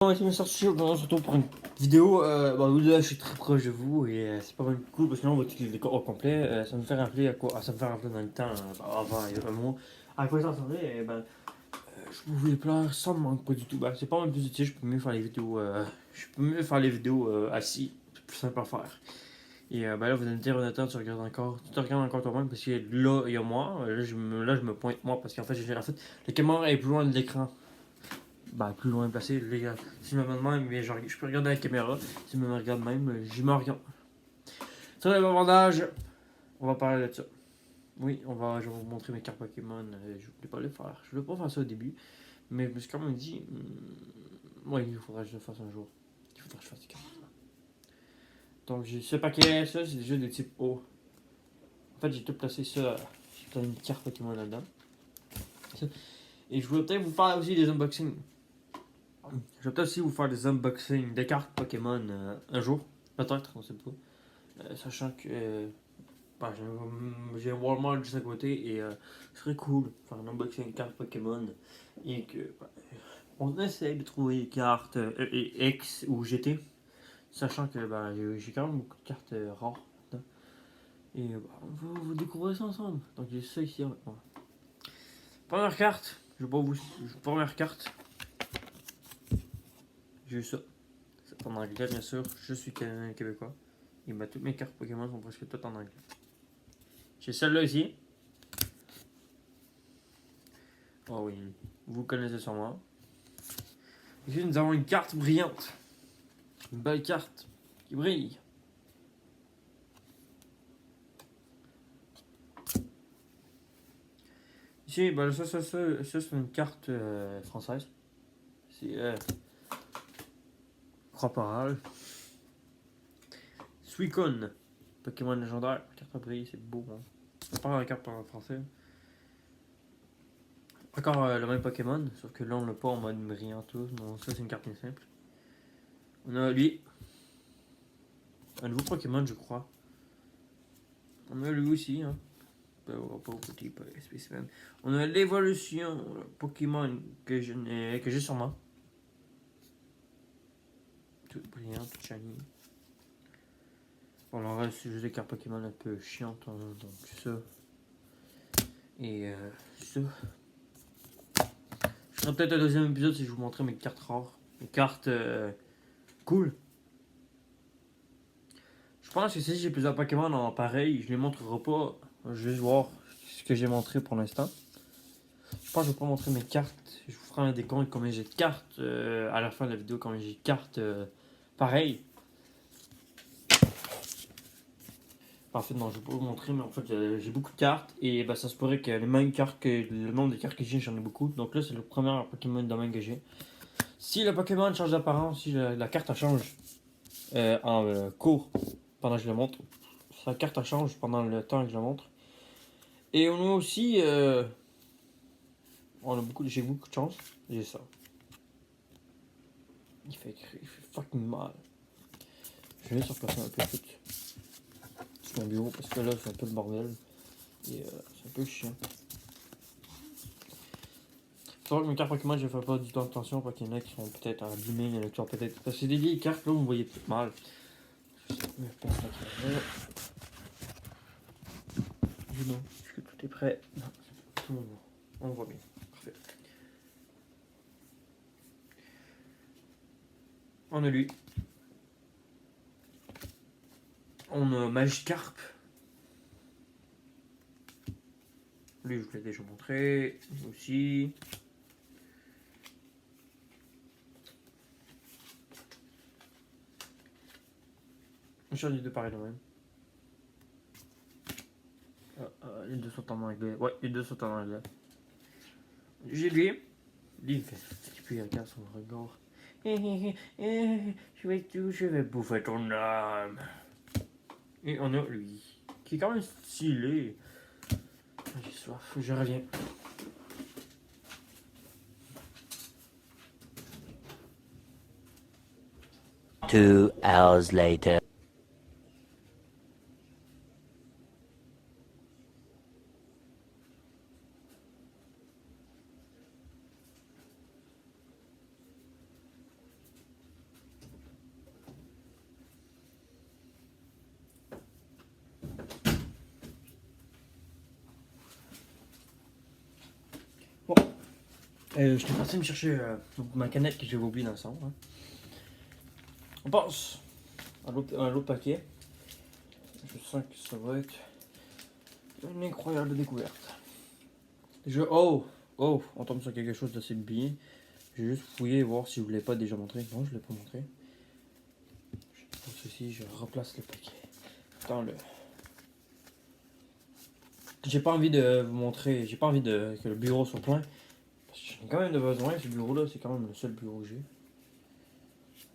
Ouais, c'est bien sorti, on se retrouve pour une vidéo. Là, je suis très proche de vous et c'est pas mal cool parce que là, on voit tous les décors au complet. Ça me fait rappeler à quoi? Ça me fait rappeler dans le temps, avant, il y a un mois. À quoi ça ressemblait? Je pouvais pleurer, ça me manque pas du tout. C'est pas mal plus utile, je peux mieux faire les vidéos. Je peux mieux faire les vidéos assis, c'est plus simple à faire. Et là, vous allez me dire, Jonathan, tu regardes encore toi-même parce que là, il y a moi. Là, je me pointe moi parce qu'en fait, la caméra est plus loin de l'écran. Plus loin placé, les gars. Si je me regarde même, je peux regarder la caméra. Si je me regarde même, j'y me regarde. Sur le bavardage, on va parler de ça. Oui, je vais vous montrer mes cartes Pokémon. Je voulais pas le faire. Je voulais pas faire ça au début. Mais je me suis quand même dit, oui, il faudra que je le fasse un jour. Il faudra que je fasse des cartes. Donc, j'ai ce paquet, ça, c'est déjà des types O. En fait, j'ai tout placé ça. J'ai plein de cartes Pokémon là-dedans. Et je voulais peut-être vous faire aussi des unboxings. Je vais peut-être aussi vous faire des unboxings de cartes Pokémon un jour. Peut-être, on sait pas. Sachant que j'ai un Walmart juste à côté et ce serait cool de faire un unboxing de cartes Pokémon et que on essaye de trouver des cartes X ou GT. Sachant que j'ai quand même beaucoup de cartes rares là. Et on va vous découvrir ça ensemble. Donc j'ai ça ici avec moi. Première carte, je vais pas vous. Première carte, j'ai eu ça. C'est en anglais bien sûr. Je suis Canadien Québécois. Et toutes mes cartes Pokémon sont presque toutes en anglais. J'ai celle-là ici. Oh oui, vous connaissez sûrement. Ici, nous avons une carte brillante. Une belle carte qui brille. Ici, ça c'est une carte française. C'est Corporal. Suicune. Pokémon légendaire. Carte à briller, c'est beau. Hein. On parle de la carte en français. Encore le même Pokémon, sauf que là on l'a pas en mode brillant tout. Non, ça c'est une carte bien simple. On a lui. Un nouveau Pokémon, je crois. On a lui aussi, hein. Pas petit spécimen. On a l'évolution Pokémon que j'ai sur moi. Tout brillant, tout shiny. Bon, le reste, c'est juste des cartes Pokémon un peu chiantes, hein, donc ça. Et ça. Je ferai peut-être un deuxième épisode si je vous montrais mes cartes rares. Mes cartes cool. Je pense que si j'ai plusieurs Pokémon en pareil, je les montrerai pas. Je vais juste voir ce que j'ai montré pour l'instant. Je pense que je vais pas montrer mes cartes. Je vous ferai un décompte combien j'ai de cartes à la fin de la vidéo, combien j'ai de cartes pareil. En fait, non, je vais pas vous montrer, mais en fait, j'ai beaucoup de cartes et ça se pourrait que les mêmes cartes que le nombre de cartes que j'ai, j'en ai beaucoup. Donc là, c'est le premier Pokémon de domaine que j'ai. Si le Pokémon change d'apparence, si la carte change en cours pendant que je le montre, sa carte change pendant le temps que je la montre. Et on a aussi, j'ai beaucoup de chance, j'ai ça. Il fait fucking mal. Je vais surplacer un peu tout sur mon bureau parce que là, c'est un peu le bordel. Et c'est un peu chiant. C'est vrai que mes cartes Pokémon, je ne fais pas du tout attention parce qu'il y en a qui sont peut-être abîmées, il y en a qui sont peut-être. Parce que c'est des vieilles cartes, là, vous me voyez peut-être mal. Je non, est-ce que tout est prêt? Non, tout le monde. On voit bien. Parfait. On a lui. On a Magikarp. Lui, je vous l'ai déjà montré. Lui aussi. J'en ai deux pareils de même. Les deux sont en anglais. Ouais, les deux sont en anglais. J'ai lui. Lui, il fait. Et puis il regarde son regard. Je vais bouffer ton âme. Et on a lui. Qui est quand même stylé. J'ai soif, je reviens. Two hours later. J'étais parti me chercher ma canette que j'avais oubliée dans le salon. Hein. On passe à l'autre paquet. Je sens que ça va être une incroyable découverte. On tombe sur quelque chose d'assez bien. J'ai juste fouillé et voir si je ne vous l'ai pas déjà montré. Non, je ne l'ai pas montré. Pour ceci, je replace le paquet dans le. J'ai pas envie de vous montrer, j'ai pas envie que le bureau soit plein. Parce que j'ai quand même besoin, ce bureau-là, c'est quand même le seul bureau que j'ai.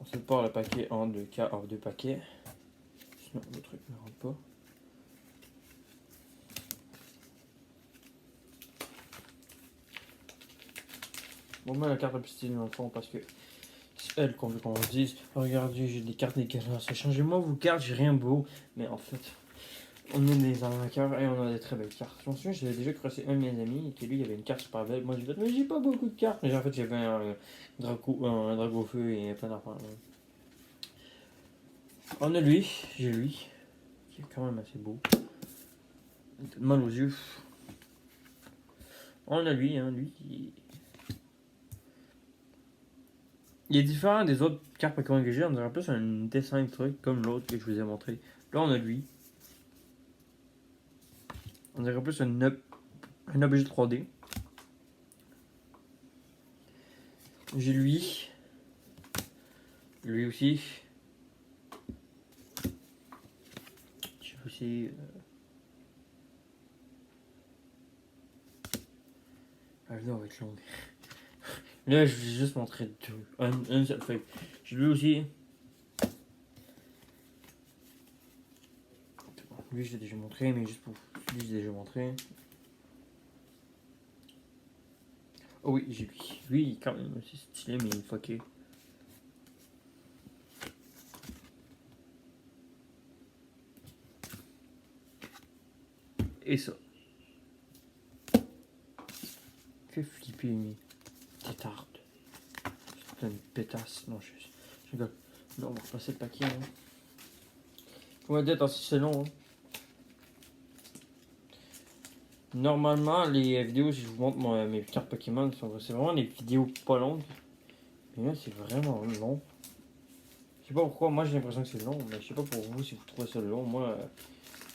On sépare le paquet en deux paquets. Sinon, le truc ne rentre pas. On met la carte style dans le fond parce que c'est elle qu'on veut qu'on dise. Regardez, j'ai des cartes dégueulasses. Changez-moi vos cartes, j'ai rien beau. Mais en fait, on est des arnaqueurs et on a des très belles cartes. Je me souviens, j'avais déjà croisé un de mes amis qui lui il avait une carte super belle. Moi j'ai fait, mais j'ai pas beaucoup de cartes. Mais en fait, j'avais un drago feu et plein d'affaires. On a lui, j'ai lui, qui est quand même assez beau. Mal aux yeux. On a lui, lui. Il est différent des autres cartes Pokémon que j'ai. On dirait plus un dessin de truc comme l'autre que je vous ai montré. Là, on a lui. On dirait plus un objet 3D. J'ai lui. Lui aussi. J'ai aussi. La vidéo va être longue. Là, je vais juste montrer deux. Un seul fait. J'ai lui aussi. Lui, je l'ai déjà montré, mais juste pour. Lui, je l'ai déjà montré. Oh oui, j'ai lui. Lui, quand même, c'est stylé, mais il est fucké. Et ça. Fait flipper mes tétardes. C'est une pétasse. Non, je rigole. Là, on va repasser le paquet. Hein. On va dire si c'est long. Hein. Normalement, les vidéos, si je vous montre mes cartes Pokémon, c'est vraiment des vidéos pas longues. Mais là, c'est vraiment long. Je sais pas pourquoi, moi j'ai l'impression que c'est long, mais je sais pas pour vous si vous trouvez ça long. Moi,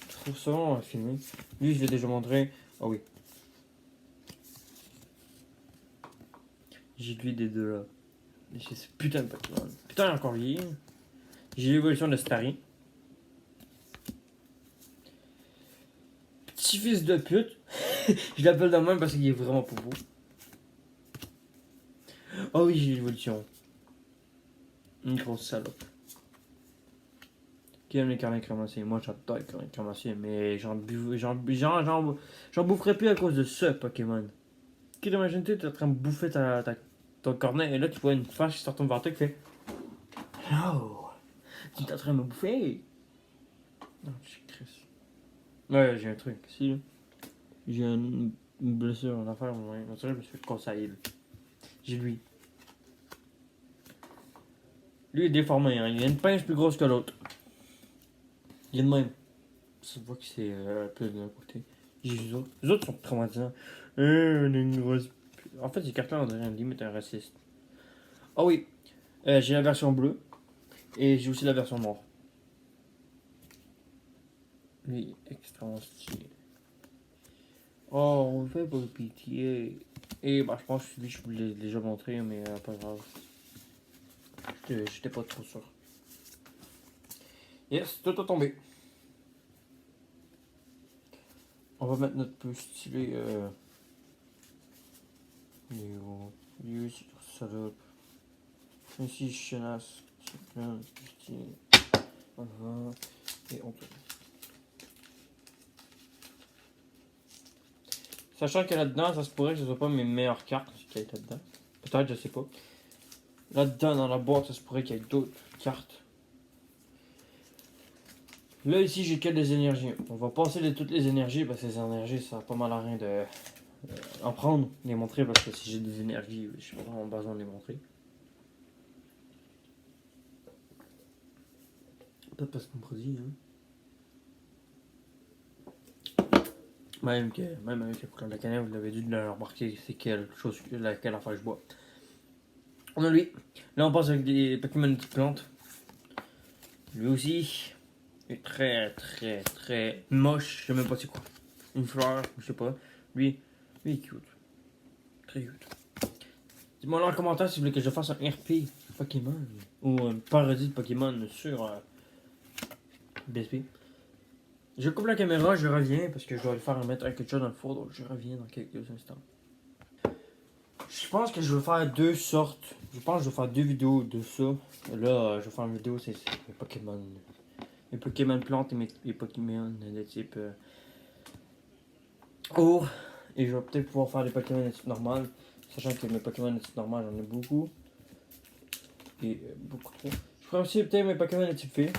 je trouve ça long à filmer. Lui, je l'ai déjà montré. Ah oui. J'ai lui des deux là. J'ai ce putain de Pokémon. Putain, encore lui. J'ai l'évolution de Starry. Petit fils de pute. Je l'appelle de même parce qu'il est vraiment pas beau. Oh oui, j'ai l'évolution. Une grosse salope. Qui aime les carnets cramassés? Moi j'adore les carnets cramassés, mais j'en boufferai plus à cause de ce Pokémon. Qui t'imagines tu es en train de bouffer ton cornet et là tu vois une vache qui sort ton vers toi qui fait hello, tu es en train de me bouffer. Non, j'ai Chris. Ouais, j'ai un truc. Si, j'ai une blessure, une affaire, ouais. Je me suis fait conseiller. J'ai lui. Lui est déformé, hein. Il a une pince plus grosse que l'autre. Il est de même. Ça voit que c'est plus d'un côté. J'ai les autres. Les autres sont traumatisants. On a une grosse. En fait, ces cartes-là, on dirait limite un raciste. Ah oui, j'ai la version bleue. Et j'ai aussi la version noire. Lui, extrêmement stylé. Oh, on fait pas pitié. Et bah, je pense que lui, je vous l'ai déjà montré, mais pas grave. J'étais pas trop sûr. Yes, tout a tombé. On va mettre notre peu stylé. Lui, c'est salope. Ici, chenasse. C'est plein. Voilà. Et on tourne. Sachant que là-dedans, ça se pourrait que ce soit pas mes meilleures cartes qui aient là-dedans. Peut-être, je sais pas. Là-dedans, dans la boîte, ça se pourrait qu'il y ait d'autres cartes. Là, ici, j'ai que des énergies. On va passer de toutes les énergies parce que les énergies, ça a pas mal à rien de en prendre, les montrer parce que si j'ai des énergies, je n'ai pas vraiment besoin de les montrer. Peut-être parce qu'on produit, hein. Même avec la couleur de la canette, vous l'avez dû le remarquer, c'est laquelle affaire je bois. On a lui. Là, on passe avec des Pokémon de plantes. Lui aussi est très moche. Je sais même pas c'est quoi. Une fleur, je sais pas. Lui il est cute. Très cute. Dis-moi là en commentaire si vous voulez que je fasse un RP Pokémon ou un parodie de Pokémon sur BSP. Je coupe la caméra, je reviens parce que je dois le faire mettre quelque chose dans le four, donc je reviens dans quelques instants. Je pense que je vais faire deux sortes. Je pense que je vais faire deux vidéos de ça. Là, je vais faire une vidéo, c'est les Pokémon. Les Pokémon plantes et les Pokémon de type eau. Et je vais peut-être pouvoir faire des Pokémon de type normal. Sachant que mes Pokémon de type normal, j'en ai beaucoup. Et beaucoup trop. Je ferai aussi peut-être mes Pokémon de type fée.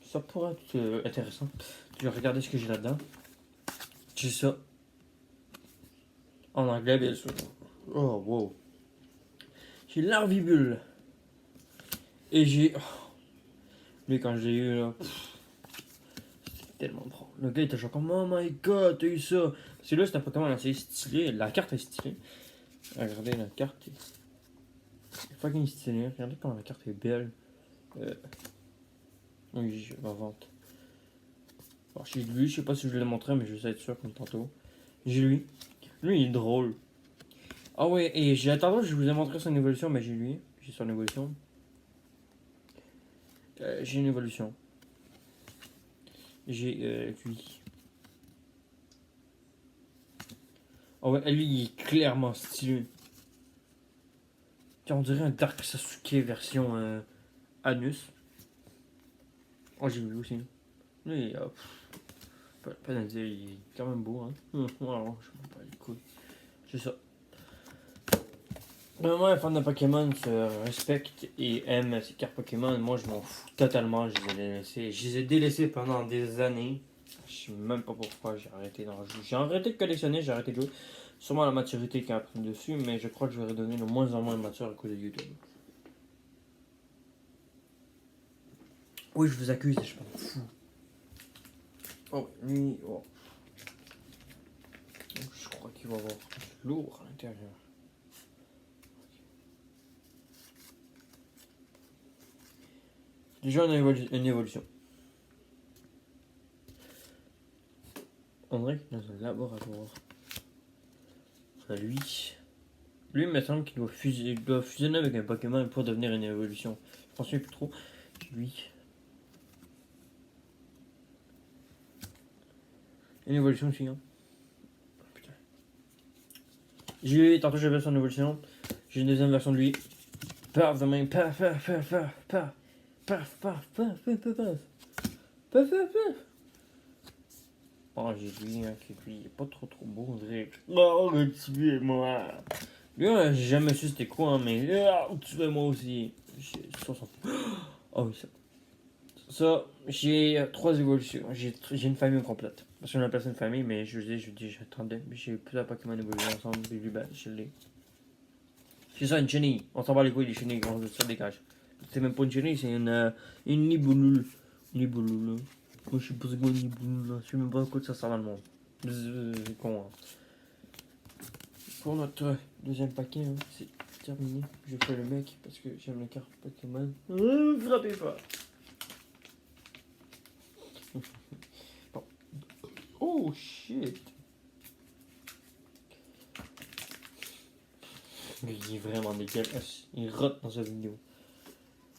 Ça pourrait être intéressant. Je vais regarder ce que j'ai là-dedans. J'ai ça. En anglais, bien sûr. Oh, wow. J'ai l'Arvibule. Et j'ai... Oh. Lui, quand je l'ai eu, là... C'était tellement drôle. Le gars, il était genre comme... Oh my god, t'as eu ça. Parce que là, c'est un Pokémon assez stylé. La carte est stylée. Regardez, la carte est fucking stylée. Regardez comment la carte est belle. Oui, je vais vente. Alors, j'ai lui, je sais pas si je vous l'ai montré, mais je vais être sûr comme tantôt. J'ai lui. Lui, il est drôle. Ah ouais, et j'ai attendu, je vous ai montré son évolution, mais j'ai lui. J'ai son évolution. J'ai une évolution. J'ai lui. Ah ouais, lui, il est clairement stylé. On dirait un Dark Sasuke version Anus. Oh, j'ai lui aussi. Lui, pas à dire, il est quand même beau, hein. Alors, je m'en bats les couilles. C'est ça. Moi, les fans de Pokémon se respectent et aiment ces cartes Pokémon. Moi, je m'en fous totalement. Je les ai délaissés. Je les ai délaissés pendant des années. Je sais même pas pourquoi j'ai arrêté d'en jouer. J'ai arrêté de collectionner, j'ai arrêté de jouer. Sûrement la maturité qui a pris dessus, mais je crois que je vais redonner de moins en moins de mature à cause de YouTube. Oui, je vous accuse, je m'en fous. Oh, lui, oh. Je crois qu'il va avoir du lourd à l'intérieur. Déjà, une évolution. On dirait qu'il est dans un laboratoire. Lui, il me semble qu'il doit fusionner avec un Pokémon pour devenir une évolution. Je pense plus trop. Lui. Une évolution aussi, hein. Putain. J'ai eu, tantôt j'avais son évolution. J'ai une deuxième version de lui. Paf de main, paf, paf, paf, paf, paf. Paf, paf, paf, paf, paf, paf. Paf, paf, paf. Oh, j'ai lui, hein, qui lui est pas trop beau, on dirait. Oh, mais tuez-moi. Lui, j'ai jamais su c'était quoi, hein, mais tuez-moi aussi. J'ai 60. Oh oui, ça. Ça, j'ai 3 évolutions. J'ai une famille complète. Parce qu'on appelle ça une famille, mais je dis, j'attendais. J'ai plusieurs Pokémon évolués ensemble, et lui, ben, je l'ai. C'est ça, une chenille. On s'en bat les couilles, les chenilles, quand ça dégage. C'est même pas une chenille, c'est une Nibouloule. Nibouloule. Moi, je sais pas c'est quoi une Nibouloule. Je sais même pas à quoi ça sert dans le monde. C'est con, hein. Pour notre deuxième paquet, hein, c'est terminé. Je fais le mec parce que j'aime les cartes Pokémon. Frappez pas. Bon. Oh shit. Il est vraiment dégueulasse. Il rote dans sa vidéo.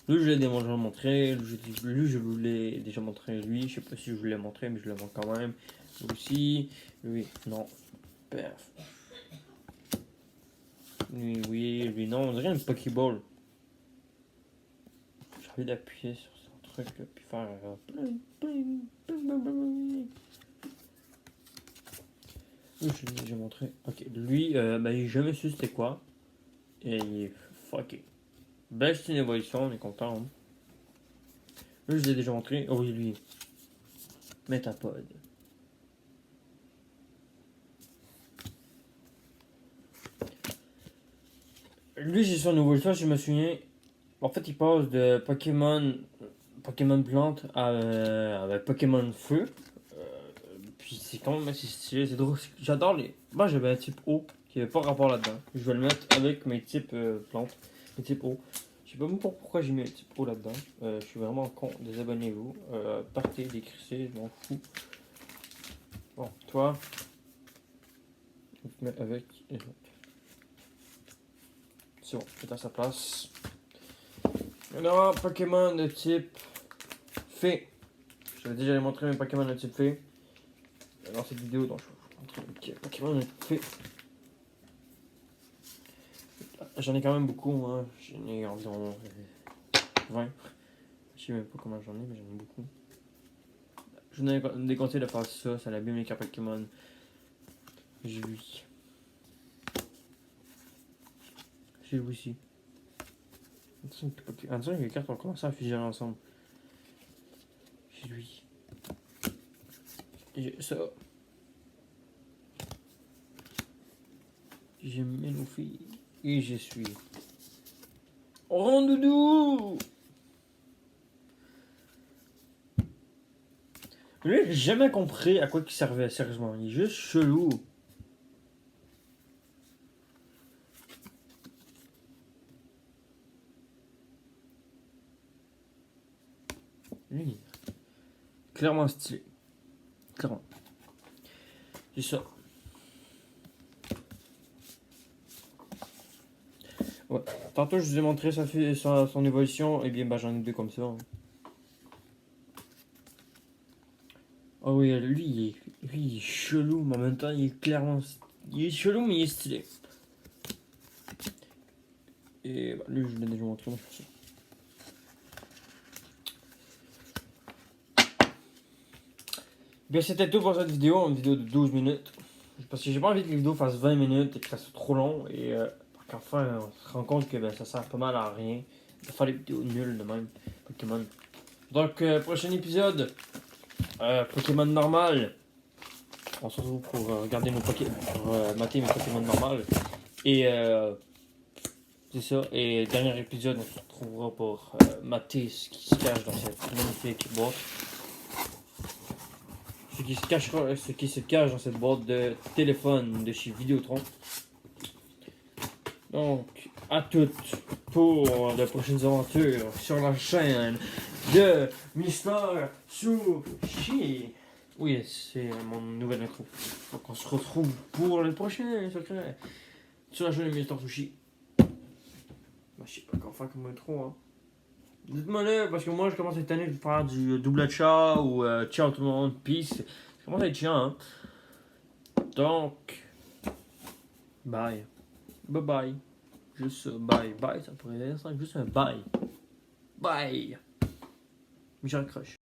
Lui, je l'ai déjà montré. Lui, je vous l'ai déjà montré. Lui, je sais pas si je vous l'ai montré, mais je le montre quand même. Lui aussi. Lui, non. Perf. Lui, oui. Lui, non. On dirait une Pokéball. J'ai envie d'appuyer sur son truc, là, puis faire. Lui, je l'ai déjà montré. Ok. Lui, ben, j'ai jamais su c'était quoi. Et il est fucké. Ben, c'est une évolution, on est content. Hein. Lui, je l'ai déjà montré. Oh oui, lui. Metapod. Lui, j'ai son évolution, je me souviens. En fait, il passe de Pokémon plante à Pokémon feu. Puis c'est quand même assez stylé, c'est drôle. J'adore les. Moi j'avais un type O qui avait pas rapport là-dedans. Je vais le mettre avec mes types plantes, mes types O. Je sais pas même pas pourquoi j'ai mis un type O là-dedans. Je suis vraiment con, désabonnez-vous. Partez, décrissez, je m'en fous. Bon, toi, on te met avec les autres. C'est bon, c'est à sa place. Alors, Pokémon de type Fée. J'avais déjà montré mes Pokémon de type Fée dans cette vidéo, donc je vais vous montrer mes Pokémon de type Fée. J'en ai quand même beaucoup, hein. J'en ai environ 20. Je sais même pas comment j'en ai, mais j'en ai beaucoup. Je vous ai déconseillé de faire ça, ça abîme les cartes Pokémon. J'ai lui. J'ai lui aussi. Attention que les cartes ont commencé à fusionner ensemble. J'ai lui. J'ai ça. J'ai Melofi. Et je suis. Rondoudou! Lui, j'ai jamais compris à quoi il servait, sérieusement. Il est juste chelou. Lui, clairement stylé. Clairement. C'est ça. Ouais. Tantôt, je vous ai montré son évolution. Et bien, bah, j'en ai deux comme ça. Hein. Oh oui, lui, il est chelou, mais en même temps, il est clairement... Il est chelou, mais il est stylé. Et bah, lui, je l'ai déjà montré. Moi, je bien, c'était tout pour cette vidéo, une vidéo de 12 minutes. Parce que j'ai pas envie que les vidéos fassent 20 minutes et que ça soit trop long. Et qu'enfin, on se rend compte que ben, ça sert pas mal à rien de faire des vidéos nulles de même. Pokémon. Donc, prochain épisode, Pokémon normal. On se retrouve pour regarder nos Pokémon, pour mater mes Pokémon normales. Et c'est ça. Et dernier épisode, on se retrouvera pour mater ce qui se cache dans cette magnifique boîte. Ce qui se cache dans cette boîte de téléphone de chez Vidéotron. Donc, à toutes pour de prochaines aventures sur la chaîne de Mister Sushi. Oui, c'est mon nouvel intro. Donc, on se retrouve pour le prochain secret sur la chaîne de Mister Sushi. Bah, je sais pas comment faire comme intro, hein. Dites-moi là, parce que moi je commence cette année de faire du double chat ou ciao tout le monde, peace. Ça commence à être chiant, hein. Donc, bye. Bye bye. Juste bye. Bye, ça pourrait être juste un bye. Bye. Mais j'accroche.